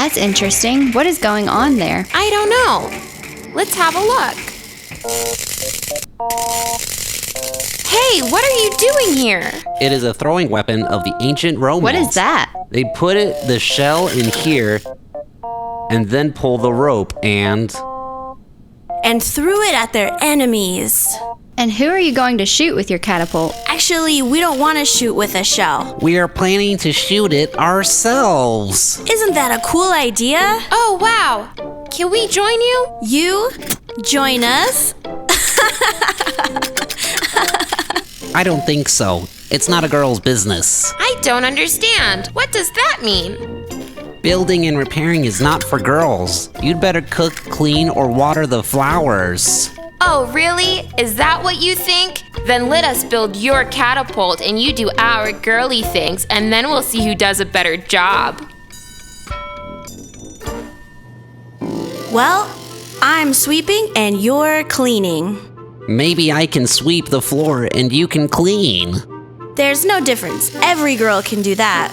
That's interesting. What is going on there? I don't know. Let's have a look. Hey, what are you doing here? It is a throwing weapon of the ancient Romans. What is that? They put the shell in here and then pull the rope and threw it at their enemies. And who are you going to shoot with your catapult? Actually, we don't want to shoot with a shell. we are planning to shoot it ourselves. Isn't that a cool idea? Oh, wow. Can we join you? You join us? I don't think so. It's not a girl's business. I don't understand. What does that mean? Building and repairing is not for girls. You'd better cook, clean, or water the flowers. Oh, really? Is that what you think? Then let us build your catapult and you do our girly things, and then we'll see who does a better job. Well, I'm sweeping and you're cleaning. Maybe I can sweep the floor and you can clean. There's no difference. Every girl can do that.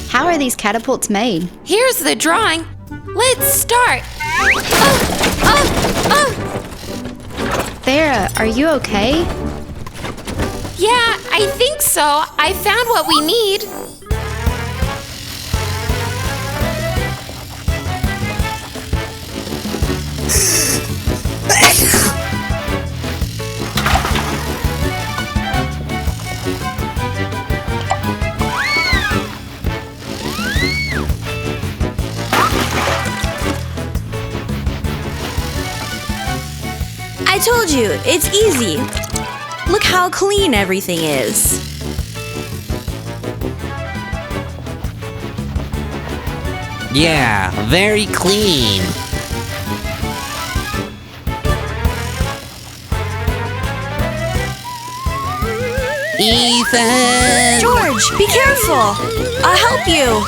How are these catapults made? Here's the drawing. Let's start. Farah, are you okay? Yeah, I think so. I found what we need. I told you, it's easy. Look how clean everything is. Yeah, very clean. Ethan! George, be careful. I'll help you.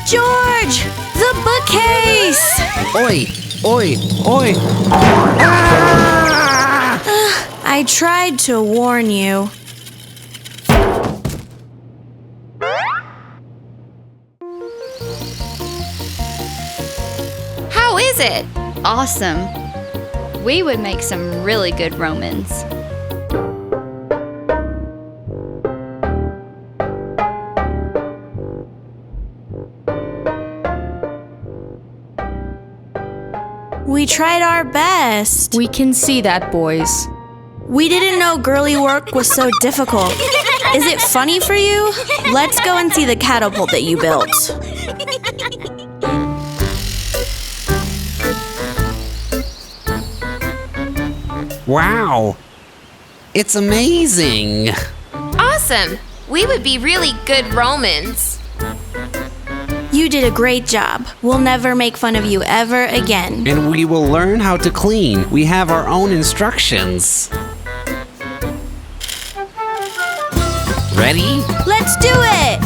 George, the bookcase. Oi! Oi! Oi! I tried to warn you. How is it? Awesome. We would make some really good Romans. We tried our best. We can see that, boys. We didn't know girly work was so difficult. Is it funny for you? Let's go and see the catapult that you built. Wow! It's amazing! Awesome. We would be really good Romans. You did a great job. We'll never make fun of you ever again. And we will learn how to clean. We have our own instructions. Ready? Let's do it!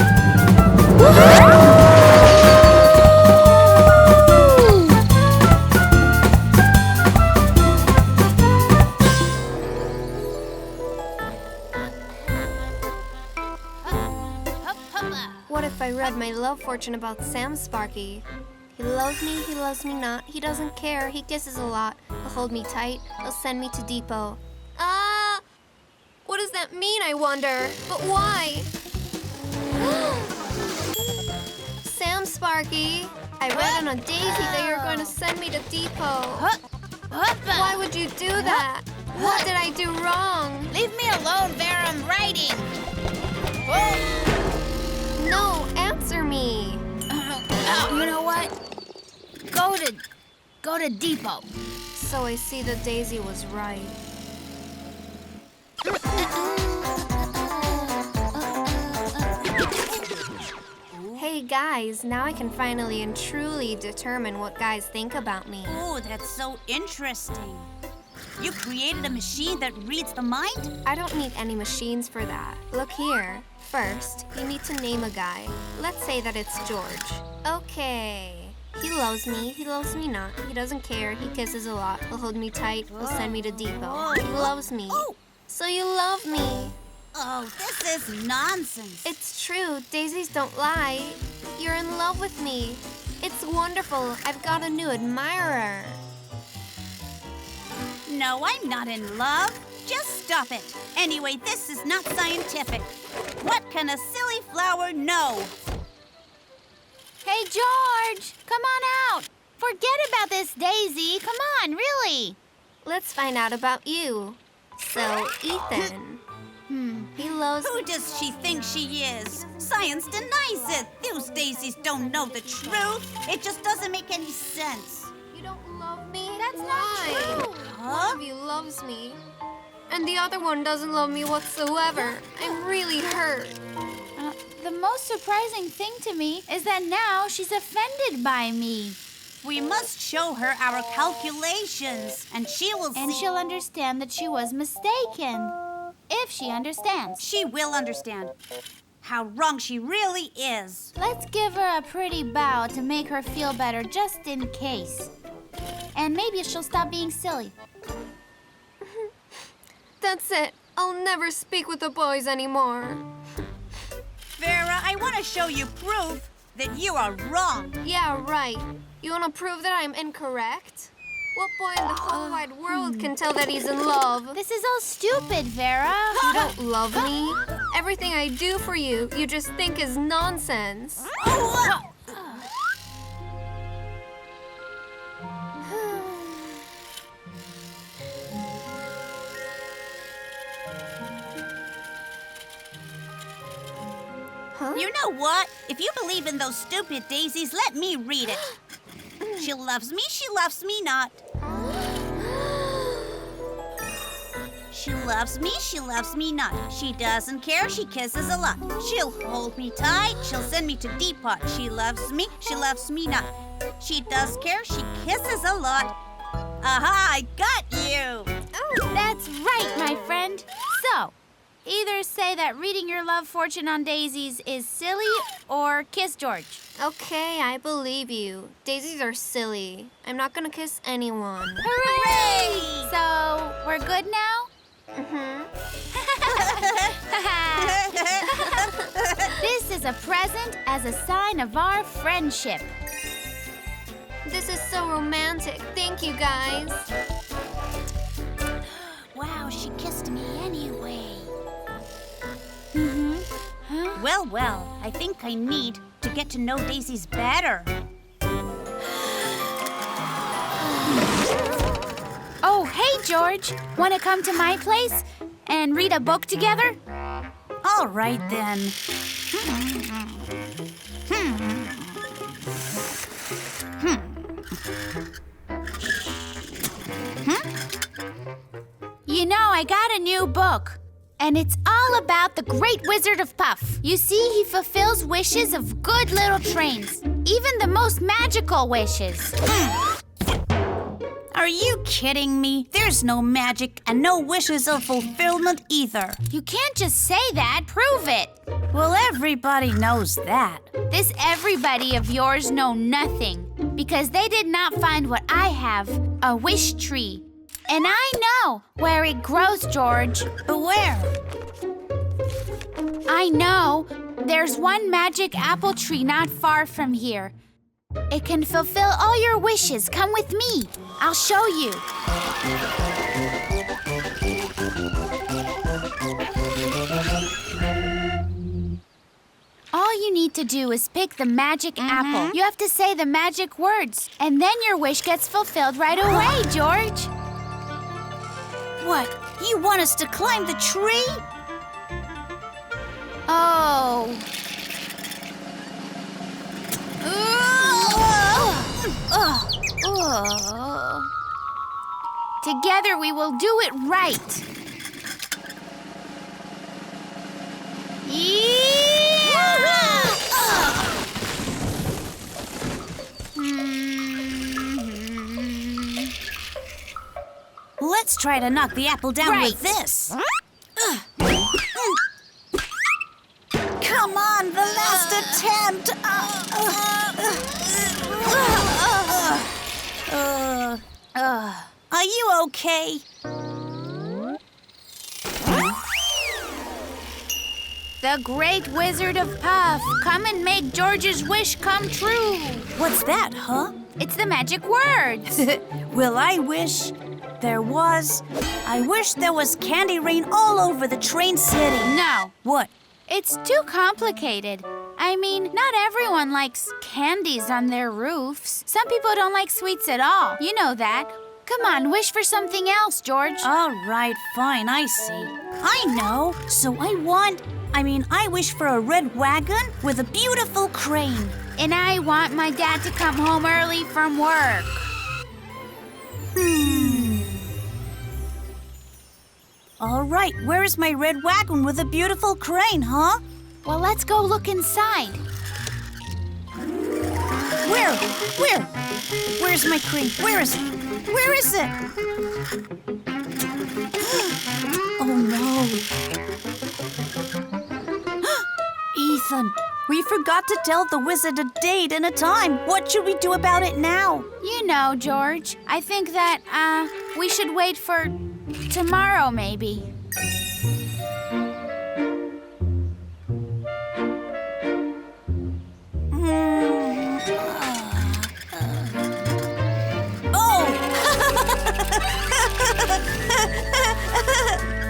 What if I read my love fortune about Sam Sparky? He loves me not. He doesn't care. He kisses a lot. He'll hold me tight. He'll send me to depot. What does that mean, I wonder? But why? Sam Sparky, I read on a daisy that you're going to send me to depot. Why would you do that? What did I do wrong? Leave me alone, Vera. I'm writing. No, answer me. You know what? Go to depot. So I see the daisy was right. Hey guys, now I can finally and truly determine what guys think about me. Oh, that's so interesting. You created a machine that reads the mind? I don't need any machines for that. Look here. First, you need to name a guy. Let's say that it's George. Okay. He loves me not. He doesn't care, he kisses a lot. He'll hold me tight, he'll send me to depot. He loves me. So you love me. Oh, this is nonsense. It's true, daisies don't lie. You're in love with me. It's wonderful, I've got a new admirer. No, I'm not in love. Just stop it. Anyway, this is not scientific. What can a silly flower know? Hey, George, come on out. Forget about this daisy. Come on, really. Let's find out about you. So, Ethan. He loves Who does she think she is? Science denies it. Those daisies don't know the truth. It just doesn't make any sense. You don't love me? That's not Why? true. One of you loves me. And the other one doesn't love me whatsoever. I'm really hurt. The most surprising thing to me is that now she's offended by me. We must show her our calculations, and she will And see. she'll understand that she was mistaken. If she understands. She will understand how wrong she really is. Let's give her a pretty bow to make her feel better just in case. And maybe she'll stop being silly. That's it. I'll never speak with the boys anymore. Vera, I want to show you proof that you are wrong. Yeah, right. You want to prove that I'm incorrect? What boy in the whole wide world can tell that he's in love? This is all stupid, Vera. You don't love me. Everything I do for you, you just think is nonsense. Huh? You know what? If you believe in those stupid daisies, let me read it. She loves me not. She loves me not. She doesn't care, she kisses a lot. She'll hold me tight, she'll send me to depot. She loves me not. She does care, she kisses a lot. Aha, I got you! That's right, my friend. So, either say that reading your love fortune on daisies is silly or kiss George. Okay, I believe you. Daisies are silly. I'm not gonna kiss anyone. Hooray! So, we're good now? This is a present as a sign of our friendship. This is so romantic. Thank you, guys. Wow, she kissed me anyway. Well, I think I need to get to know daisies better. Oh, hey, George. Want to come to my place and read a book together? All right, then. You know, I got a new book, and it's all about the Great Wizard of Puff. You see, he fulfills wishes of good little trains, even the most magical wishes. Are you kidding me? There's no magic and no wishes of fulfillment either. You can't just say that. Prove it. Well, everybody knows that. This everybody of yours know nothing, because they did not find what I have, a wish tree. And I know where it grows, George. But where? I know. There's one magic apple tree not far from here. It can fulfill all your wishes. Come with me. I'll show you. All you need to do is pick the magic apple. You have to say the magic words, and then your wish gets fulfilled right away, George. What? You want us to climb the tree? Oh. Together we will do it right. Let's try to knock the apple down Right. with this. Come on, the last attempt. Are you okay? The Great Wizard of Puff, come and make George's wish come true. What's that, huh? It's the magic words. Well, I wish there was candy rain all over the train city. No, What? it's too complicated. I mean, not everyone likes candies on their roofs. Some people don't like sweets at all. You know that. Come on, wish for something else, George. All right, fine, I see. I know. So I wish for a red wagon with a beautiful crane. And I want my dad to come home early from work. All right, where is my red wagon with a beautiful crane, huh? Well, let's go look inside. Where? Where's my crane? Where is it? Where is it? Oh no. Ethan, we forgot to tell the wizard a date and a time. What should we do about it now? You know, George, I think that, we should wait for tomorrow, maybe.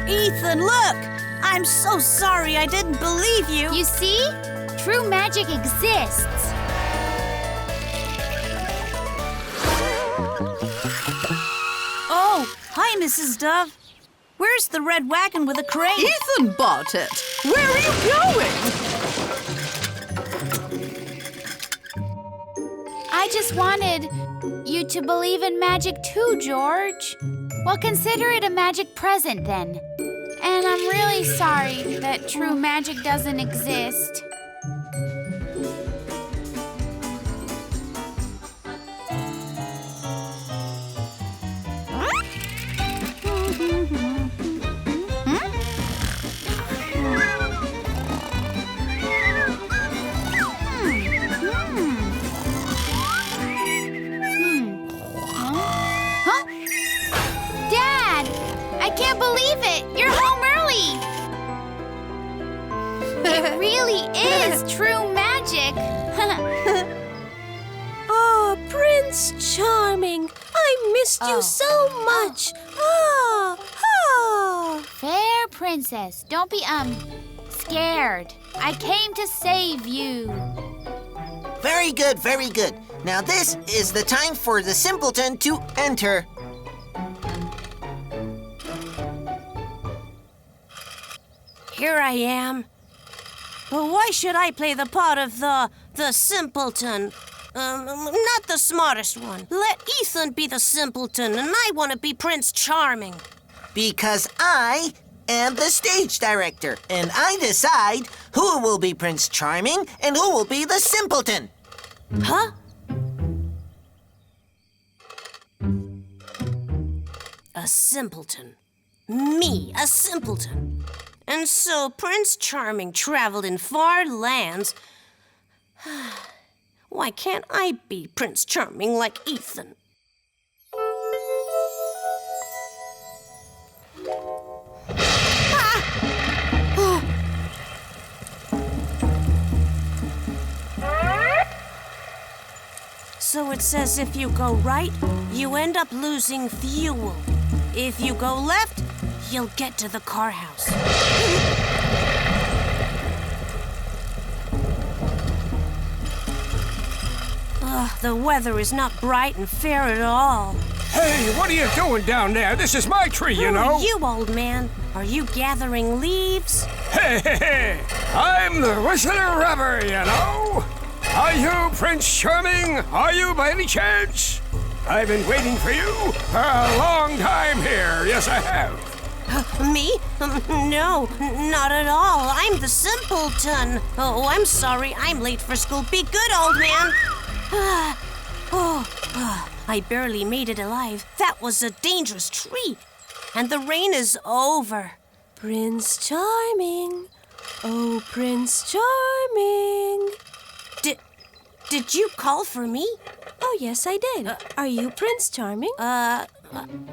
Ethan, look! I'm so sorry I didn't believe you. You see? True magic exists. Oh, hi, Mrs. Dove. Where's the red wagon with a crane? Ethan bought it. Where are you going? I just wanted you to believe in magic too, George. Well, consider it a magic present then. And I'm really sorry that true magic doesn't exist. Huh? Dad! I can't believe it! You're home early! It really is true magic! Oh, Prince Charming, I missed you so much. Fair princess, don't be, scared. I came to save you. Very good, very good. Now this is the time for the simpleton to enter. Here I am. But why should I play the part of the simpleton? Not the smartest one. Let Ethan be the simpleton, and I want to be Prince Charming. Because I am the stage director, and I decide who will be Prince Charming and who will be the simpleton. Huh? A simpleton. Me, a simpleton. And so Prince Charming traveled in far lands. Why can't I be Prince Charming like Ethan? So it says if you go right, you end up losing fuel. If you go left, you'll get to the car house. The weather is not bright and fair at all. Hey, what are you doing down there? This is my tree, you know. Who are you, old man? Are you gathering leaves? Hey, I'm the Whistler Rubber, you know. Are you Prince Charming? Are you by any chance? I've been waiting for you for a long time here. Yes, I have. Me? No, not at all. I'm the simpleton. Oh, I'm sorry. I'm late for school. Be good, old man. I barely made it alive. That was a dangerous tree. And the rain is over. Prince Charming. Oh, Prince Charming. Did you call for me? Oh, yes, I did. Are you Prince Charming?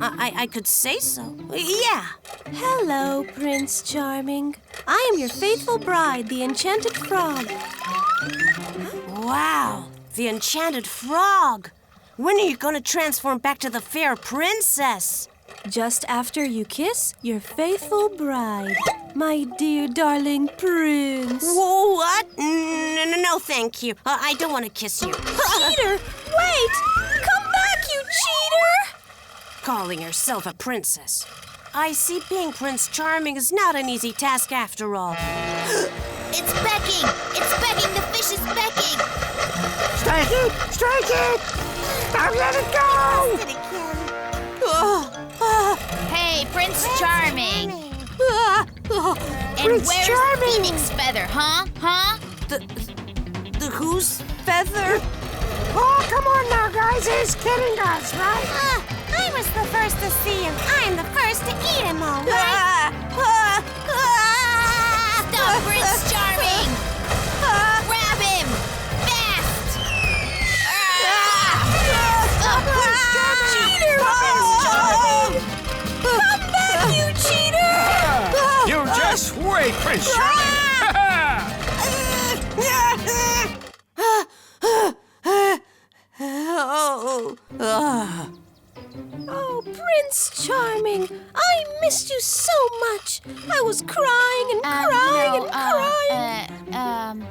I could say so. Yeah. Hello, Prince Charming. I am your faithful bride, the enchanted frog. Wow, the enchanted frog. When are you going to transform back to the fair princess? Just after you kiss your faithful bride, my dear darling prince. Whoa, what? No, thank you. I don't want to kiss you. Cheater! Wait! Come back, you cheater! Calling herself a princess. I see being Prince Charming is not an easy task after all. It's becking! It's becking! The fish is becking! Strike it! Strike it! Now let it go! Did it again. Hey, Prince Charming! And Prince where's Charming! Phoenix Feather, huh? Huh? The whose feather? Oh, come on now, guys. He's kidding us, right? I was the first to see him. I'm the first to eat him, all right? Stop, Prince Charming! Grab him! Fast! Cheater! Come back, you cheater! You just wait, Prince Charming. Oh, Prince Charming, I missed you so much. I was crying and crying.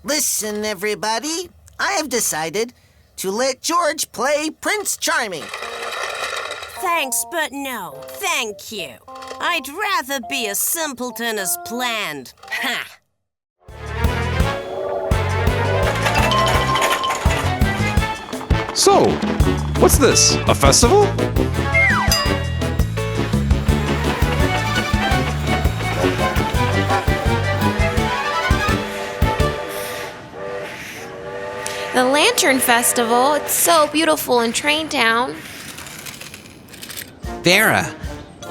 Listen, everybody. I have decided to let George play Prince Charming. Thanks, but no. Thank you. I'd rather be a simpleton as planned. Ha! So, what's this? A festival? The Lantern Festival. It's so beautiful in Traintown. Vera,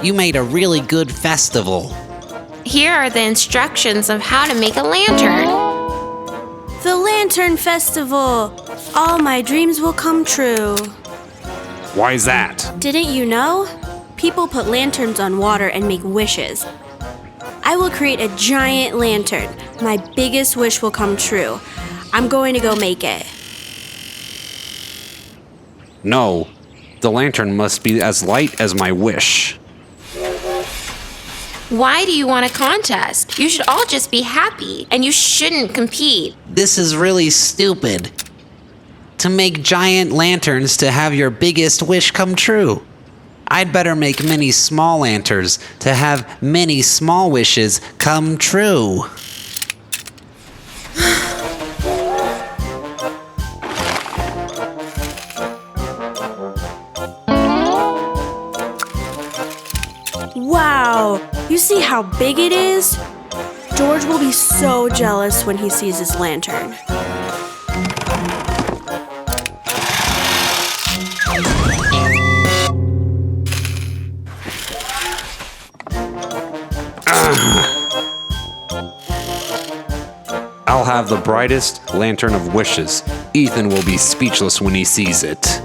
you made a really good festival. Here are the instructions of how to make a lantern. The Lantern Festival. All my dreams will come true. Why's that? Didn't you know? People put lanterns on water and make wishes. I will create a giant lantern. My biggest wish will come true. I'm going to go make it. No, the lantern must be as light as my wish. Why do you want a contest? You should all just be happy, and you shouldn't compete. This is really stupid. To make giant lanterns to have your biggest wish come true. I'd better make many small lanterns to have many small wishes come true. Wow! You see how big it is? George will be so jealous when he sees his lantern. I'll have the brightest lantern of wishes. Ethan will be speechless when he sees it.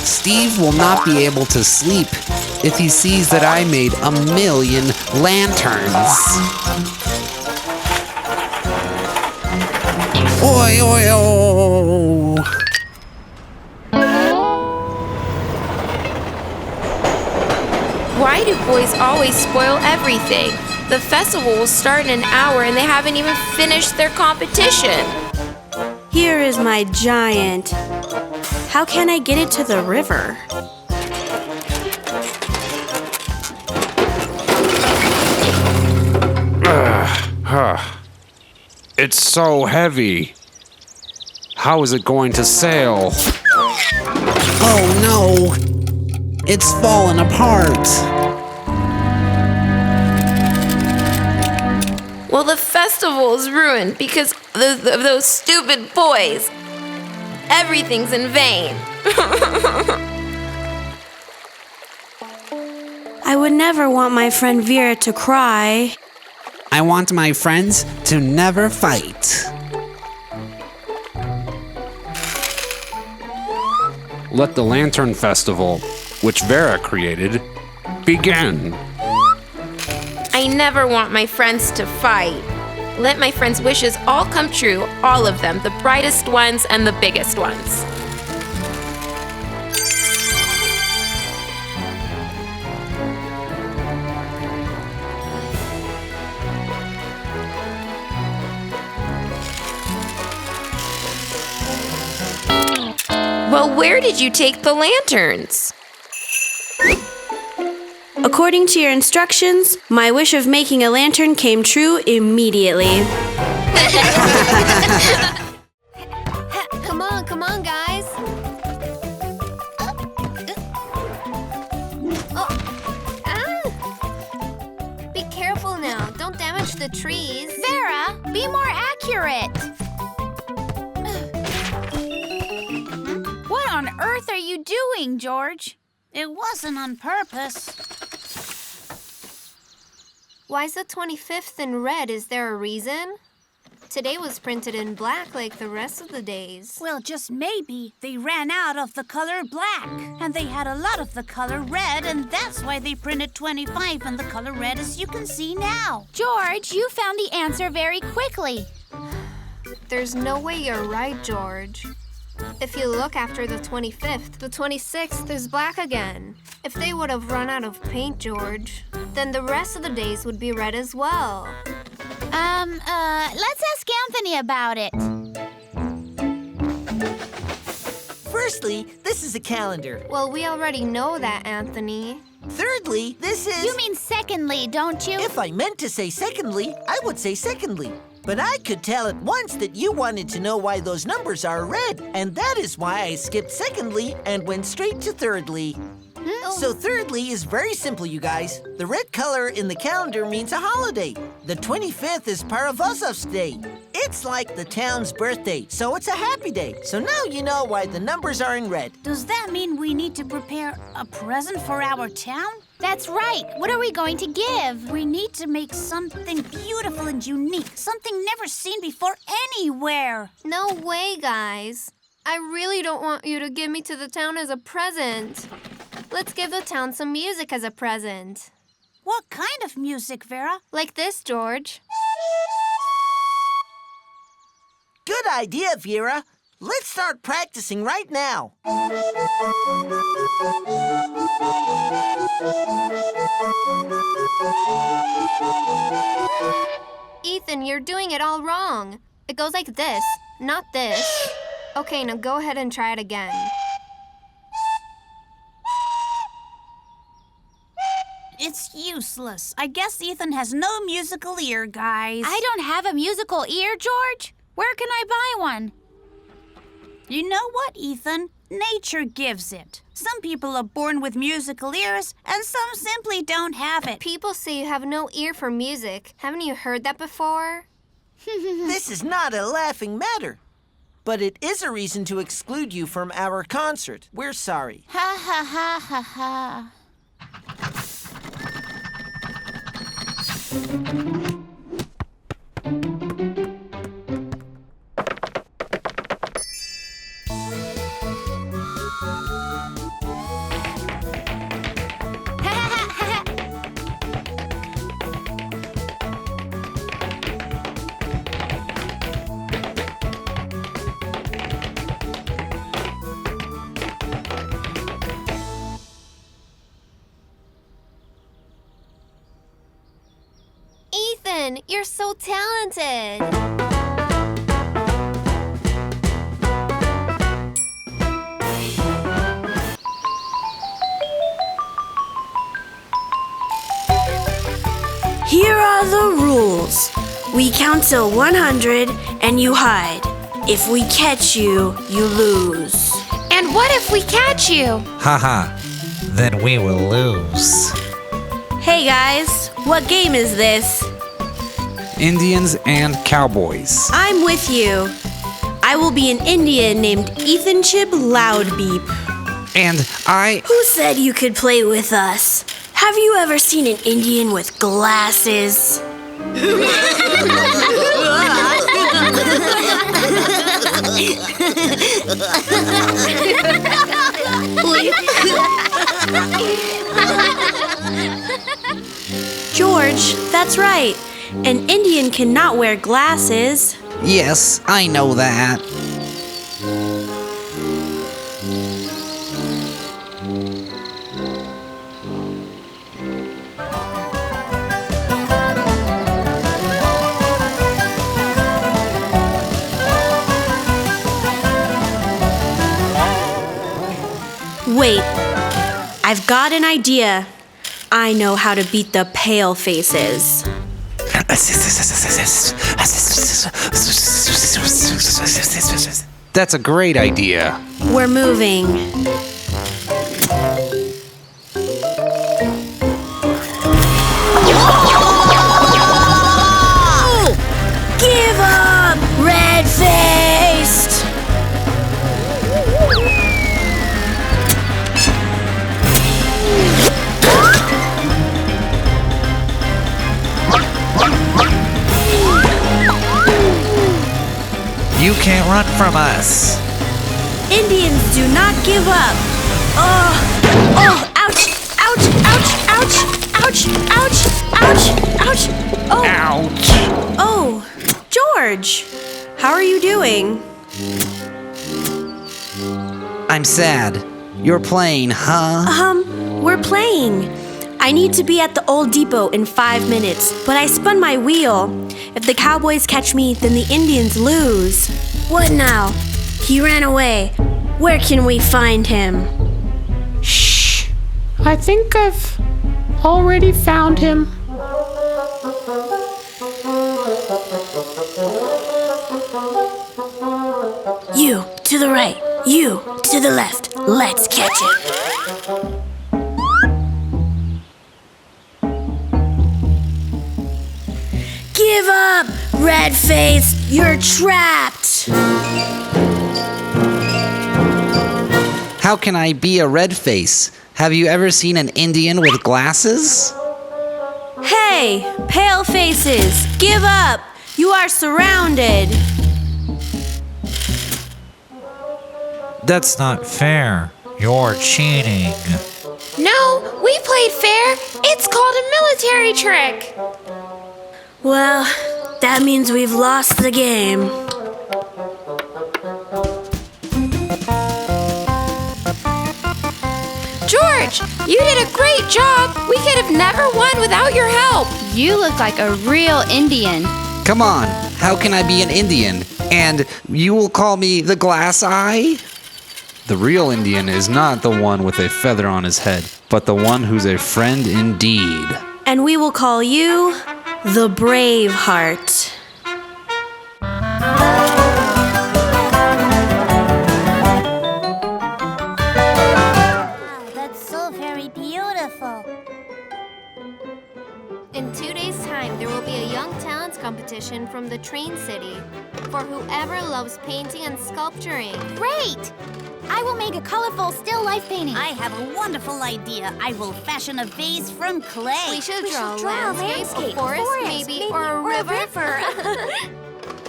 Steve will not be able to sleep if he sees that I made 1,000,000 lanterns. Oi, oi, oi! Why do boys always spoil everything? The festival will start in an hour and they haven't even finished their competition. Here is my giant. How can I get it to the river? It's so heavy. How is it going to sail? Oh no! It's fallen apart! Well, the festival is ruined because of those stupid boys. everything's in vain. I would never want my friend Vera to cry. I want my friends to never fight. Let the Lantern Festival, which Vera created, begin. I never want my friends to fight. Let my friends' wishes all come true, all of them, the brightest ones and the biggest ones. Well, where did you take the lanterns? According to your instructions, my wish of making a lantern came true immediately. Come on, guys. Be careful now. Don't damage the trees. Vera, be more accurate. What on earth are you doing, George? It wasn't on purpose. Why's the 25th in red? Is there a reason? Today was printed in black like the rest of the days. Well, just maybe they ran out of the color black. And they had a lot of the color red, and that's why they printed 25 in the color red, as you can see now. George, you found the answer very quickly. There's no way you're right, George. If you look after the 25th, the 26th is black again. If they would have run out of paint, George, then the rest of the days would be red as well. Let's ask Anthony about it. Firstly, this is a calendar. Well, we already know that, Anthony. Thirdly, this is... You mean secondly, don't you? If I meant to say secondly, I would say secondly. But I could tell at once that you wanted to know why those numbers are red, and that is why I skipped secondly and went straight to thirdly. So thirdly is very simple, you guys. The red color in the calendar means a holiday. The 25th is Paravozov's Day. It's like the town's birthday, so it's a happy day. So now you know why the numbers are in red. Does that mean we need to prepare a present for our town? That's right. What are we going to give? We need to make something beautiful and unique, something never seen before anywhere. No way, guys. I really don't want you to give me to the town as a present. Let's give the town some music as a present. What kind of music, Vera? Like this, George. Good idea, Vera. Let's start practicing right now. Ethan, you're doing it all wrong. It goes like this, not this. Okay, now go ahead and try it again. It's useless. I guess Ethan has no musical ear, guys. I don't have a musical ear, George. Where can I buy one? You know what, Ethan? Nature gives it. Some people are born with musical ears, and some simply don't have it. People say you have no ear for music. Haven't you heard that before? This is not a laughing matter. But it is a reason to exclude you from our concert. We're sorry. Ha ha ha ha ha. Ethan, you're so talented. Here are the rules. We count till 100 and you hide. If we catch you, you lose. And what if we catch you? Haha, then we will lose. Hey guys, what game is this? Indians and cowboys. I'm with you. I will be an Indian named Ethan Chib Loudbeep. And I... Who said you could play with us? Have you ever seen an Indian with glasses? George, that's right. An Indian cannot wear glasses. Yes, I know that. Wait, I've got an idea. I know how to beat the pale faces. That's a great idea. We're moving. Give up, red-faced! You can't run from us. Indians do not give up. Oh, ouch, ouch, ouch, ouch, ouch, ouch, ouch, ouch. Oh. Ouch. Oh, George, how are you doing? I'm sad. You're playing, huh? We're playing. I need to be at the old depot in 5 minutes, but I spun my wheel. If the cowboys catch me, then the Indians lose. What now? He ran away. Where can we find him? Shh. I think I've already found him. You to the right, you to the left. Let's catch him. Give up, red-faced! You're trapped! How can I be a red face? Have you ever seen an Indian with glasses? Hey, pale faces! Give up! You are surrounded! That's not fair. You're cheating. No, we played fair. It's called a military trick. Well, that means we've lost the game. George, you did a great job. We could have never won without your help. You look like a real Indian. Come on, how can I be an Indian? And you will call me the Glass Eye? The real Indian is not the one with a feather on his head, but the one who's a friend indeed. And we will call you the Brave Heart. Wow, that's so very beautiful. In 2 days' time, there will be a young talents competition from the Train City for whoever loves painting and sculpturing. Great! I will make a colorful still life painting. I have a wonderful idea. I will fashion a vase from clay. We should draw a landscape, a forest, maybe, or a river.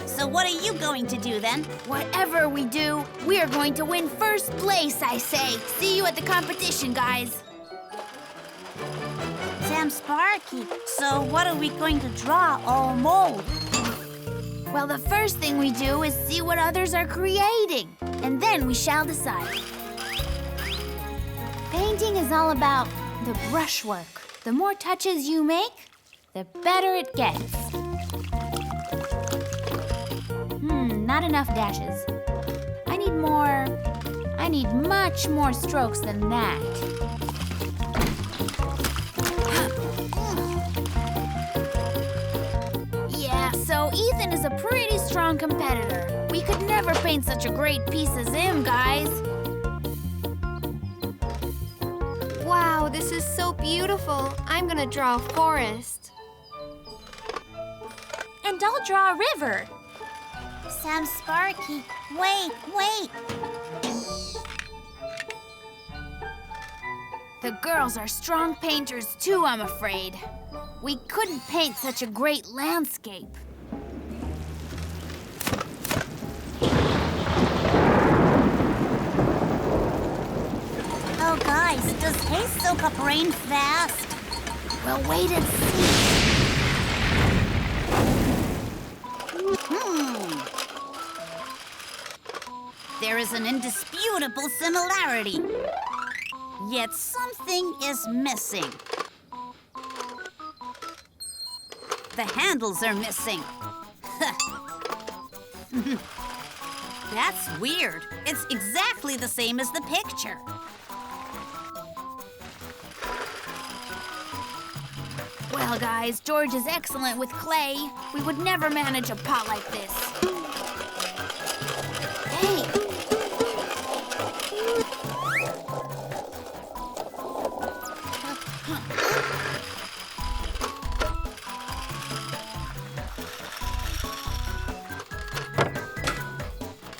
So what are you going to do then? Whatever we do, we are going to win first place, I say. See you at the competition, guys. Sam Sparky, so what are we going to draw or mold? Well, the first thing we do is see what others are creating, and then we shall decide. Painting is all about the brushwork. The more touches you make, the better it gets. Not enough dashes. I need much more strokes than that. Yeah, so Ethan is a pretty strong competitor. We could never paint such a great piece as him, guys. Wow, this is so beautiful. I'm gonna draw a forest. And I'll draw a river. Sam Sparky, Wait. The girls are strong painters too, I'm afraid. We couldn't paint such a great landscape. Oh, guys, does hay soak up rain fast? We'll wait and see. There is an indisputable similarity. Yet something is missing. The handles are missing. That's weird. It's exactly the same as the picture. Well, guys, George is excellent with clay. We would never manage a pot like this. Hey!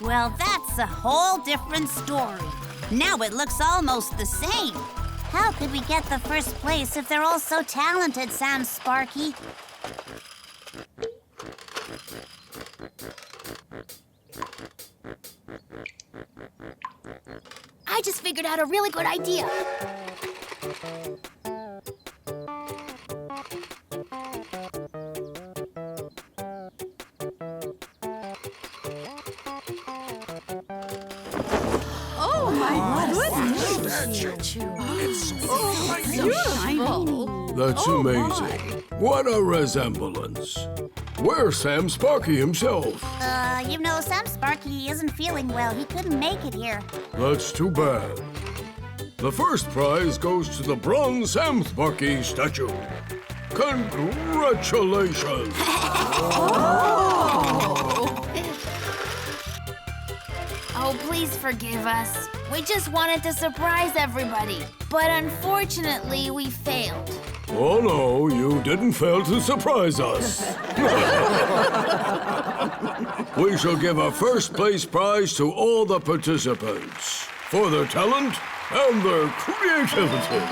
Well, that's a whole different story. Now it looks almost the same. How could we get the first place if they're all so talented, Sam Sparky? I just figured out a really good idea. Oh my goodness! That's amazing. What a resemblance. Where's Sam Sparky himself? Sam Sparky isn't feeling well. He couldn't make it here. That's too bad. The first prize goes to the bronze Sam Sparky statue. Congratulations! Oh, please forgive us. We just wanted to surprise everybody. But unfortunately, we failed. Oh no, you didn't fail to surprise us. We shall give a first place prize to all the participants for their talent and their creativity.